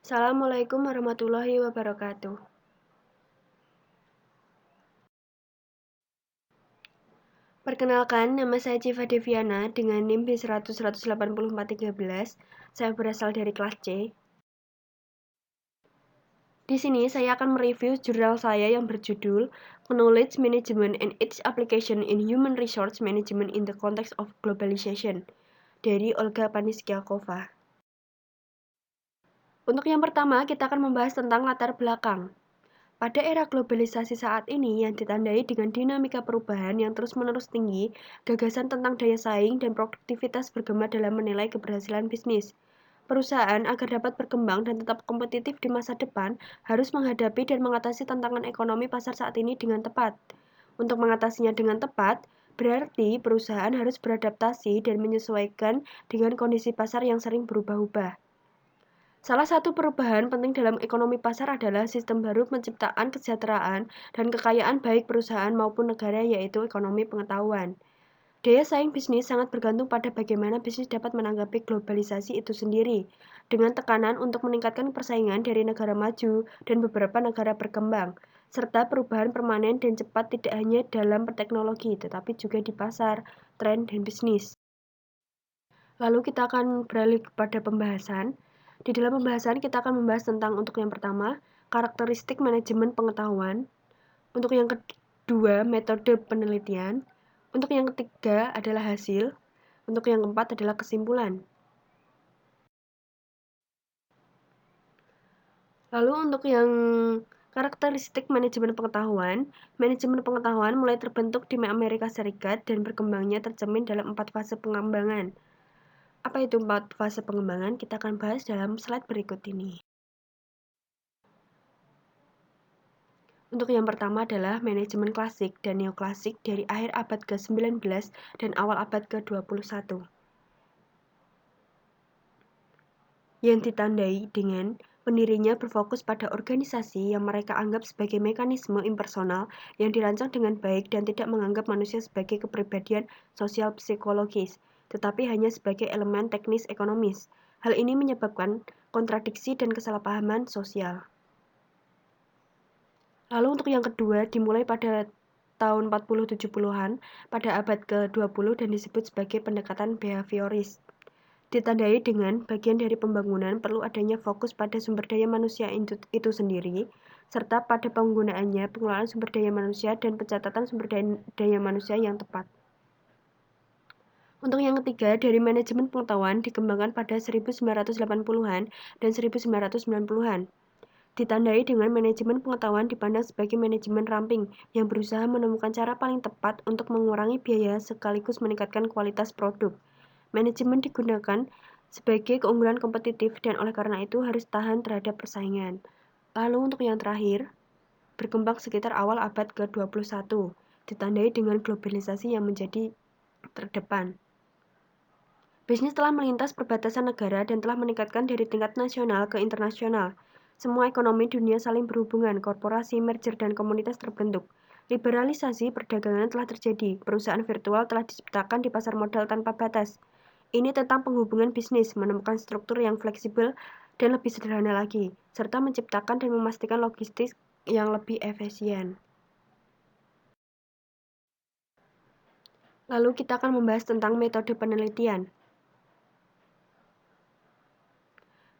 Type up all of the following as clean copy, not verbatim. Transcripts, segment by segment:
Assalamualaikum warahmatullahi wabarakatuh. Perkenalkan, nama saya Civa Deviana dengan NIM B100-184-13. Saya berasal dari kelas C. Di sini saya akan mereview jurnal saya yang berjudul Knowledge Management and its Application in Human Resource Management in the Context of Globalization dari Olga Paniskiakova. Untuk yang pertama, kita akan membahas tentang latar belakang. Pada era globalisasi saat ini yang ditandai dengan dinamika perubahan yang terus-menerus tinggi, gagasan tentang daya saing dan produktivitas bergema dalam menilai keberhasilan bisnis. Perusahaan agar dapat berkembang dan tetap kompetitif di masa depan harus menghadapi dan mengatasi tantangan ekonomi pasar saat ini dengan tepat. Untuk mengatasinya dengan tepat, berarti perusahaan harus beradaptasi dan menyesuaikan dengan kondisi pasar yang sering berubah-ubah. Salah satu perubahan penting dalam ekonomi pasar adalah sistem baru penciptaan kesejahteraan dan kekayaan baik perusahaan maupun negara, yaitu ekonomi pengetahuan. Daya saing bisnis sangat bergantung pada bagaimana bisnis dapat menanggapi globalisasi itu sendiri, dengan tekanan untuk meningkatkan persaingan dari negara maju dan beberapa negara berkembang, serta perubahan permanen dan cepat tidak hanya dalam teknologi, tetapi juga di pasar, tren, dan bisnis. Lalu kita akan beralih kepada pembahasan. Di dalam pembahasan kita akan membahas tentang untuk yang pertama, karakteristik manajemen pengetahuan. Untuk yang kedua, metode penelitian. Untuk yang ketiga adalah hasil. Untuk yang keempat adalah kesimpulan. Lalu untuk yang karakteristik manajemen pengetahuan mulai terbentuk di Amerika Serikat dan berkembangnya tercermin dalam 4 fase pengembangan. Apa itu 4 fase pengembangan? Kita akan bahas dalam slide berikut ini. Untuk yang pertama adalah manajemen klasik dan neoklasik dari akhir abad ke-19 dan awal abad ke-21. Yang ditandai dengan pendirinya berfokus pada organisasi yang mereka anggap sebagai mekanisme impersonal yang dirancang dengan baik dan tidak menganggap manusia sebagai kepribadian sosial psikologis, tetapi hanya sebagai elemen teknis ekonomis. Hal ini menyebabkan kontradiksi dan kesalahpahaman sosial. Lalu untuk yang kedua, dimulai pada tahun 40-70-an pada abad ke-20 dan disebut sebagai pendekatan behavioris. Ditandai dengan bagian dari pembangunan perlu adanya fokus pada sumber daya manusia itu sendiri, serta pada penggunaannya, pengelolaan sumber daya manusia, dan pencatatan sumber daya manusia yang tepat. Untuk yang ketiga, dari manajemen pengetahuan dikembangkan pada 1980-an dan 1990-an. Ditandai dengan manajemen pengetahuan dipandang sebagai manajemen ramping yang berusaha menemukan cara paling tepat untuk mengurangi biaya sekaligus meningkatkan kualitas produk. Manajemen digunakan sebagai keunggulan kompetitif dan oleh karena itu harus tahan terhadap persaingan. Lalu untuk yang terakhir, berkembang sekitar awal abad ke-21, ditandai dengan globalisasi yang menjadi terdepan. Bisnis telah melintas perbatasan negara dan telah meningkatkan dari tingkat nasional ke internasional. Semua ekonomi dunia saling berhubungan, korporasi, merger, dan komunitas terbentuk. Liberalisasi perdagangan telah terjadi, perusahaan virtual telah diciptakan di pasar modal tanpa batas. Ini tentang penghubungan bisnis, menemukan struktur yang fleksibel dan lebih sederhana lagi, serta menciptakan dan memastikan logistik yang lebih efisien. Lalu kita akan membahas tentang metode penelitian.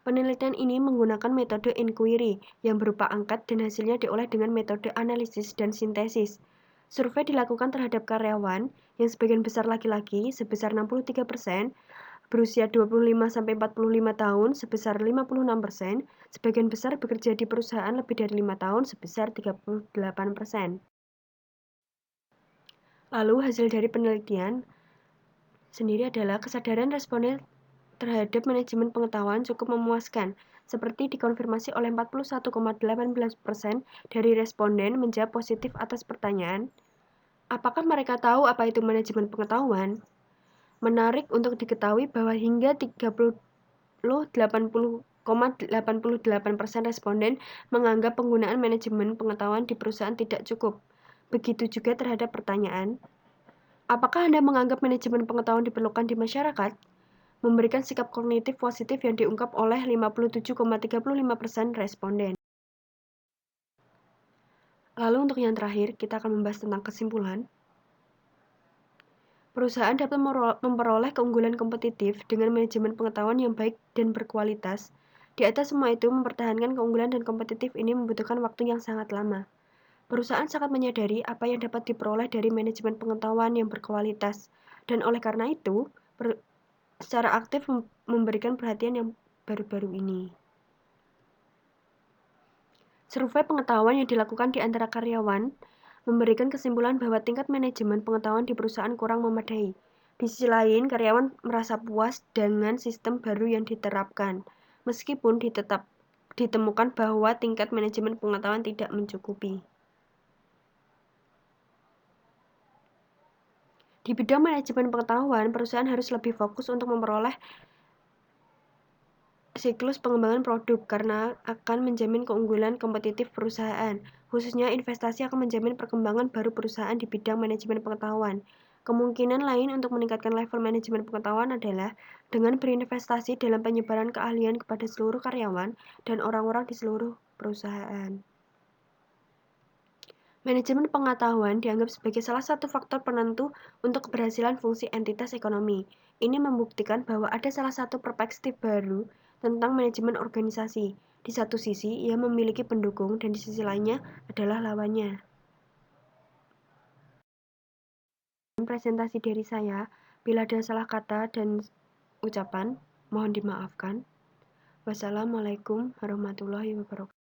Penelitian ini menggunakan metode inquiry yang berupa angkat dan hasilnya diolah dengan metode analisis dan sintesis. Survei dilakukan terhadap karyawan yang sebagian besar laki-laki sebesar 63%, berusia 25-45 tahun sebesar 56%, sebagian besar bekerja di perusahaan lebih dari 5 tahun sebesar 38%. Lalu hasil dari penelitian sendiri adalah kesadaran responden terhadap manajemen pengetahuan cukup memuaskan, seperti dikonfirmasi oleh 41,18% dari responden menjawab positif atas pertanyaan, apakah mereka tahu apa itu manajemen pengetahuan? Menarik untuk diketahui bahwa hingga 80,88% responden menganggap penggunaan manajemen pengetahuan di perusahaan tidak cukup. Begitu juga terhadap pertanyaan, apakah Anda menganggap manajemen pengetahuan diperlukan di masyarakat? memberikan sikap kognitif positif yang diungkap oleh 57,35% responden. Lalu untuk yang terakhir, kita akan membahas tentang kesimpulan. Perusahaan dapat memperoleh keunggulan kompetitif dengan manajemen pengetahuan yang baik dan berkualitas. Di atas semua itu, mempertahankan keunggulan dan kompetitif ini membutuhkan waktu yang sangat lama. Perusahaan sangat menyadari apa yang dapat diperoleh dari manajemen pengetahuan yang berkualitas, dan oleh karena itu, secara aktif memberikan perhatian yang baru-baru ini. Survei pengetahuan yang dilakukan di antara karyawan memberikan kesimpulan bahwa tingkat manajemen pengetahuan di perusahaan kurang memadai. Di sisi lain, karyawan merasa puas dengan sistem baru yang diterapkan, meskipun ditemukan bahwa tingkat manajemen pengetahuan tidak mencukupi. Di bidang manajemen pengetahuan, perusahaan harus lebih fokus untuk memperoleh siklus pengembangan produk karena akan menjamin keunggulan kompetitif perusahaan. Khususnya investasi akan menjamin perkembangan baru perusahaan di bidang manajemen pengetahuan. Kemungkinan lain untuk meningkatkan level manajemen pengetahuan adalah dengan berinvestasi dalam penyebaran keahlian kepada seluruh karyawan dan orang-orang di seluruh perusahaan. Manajemen pengetahuan dianggap sebagai salah satu faktor penentu untuk keberhasilan fungsi entitas ekonomi. Ini membuktikan bahwa ada salah satu perspektif baru tentang manajemen organisasi. Di satu sisi, ia memiliki pendukung dan di sisi lainnya adalah lawannya. Presentasi dari saya, bila ada salah kata dan ucapan, mohon dimaafkan. Wassalamualaikum warahmatullahi wabarakatuh.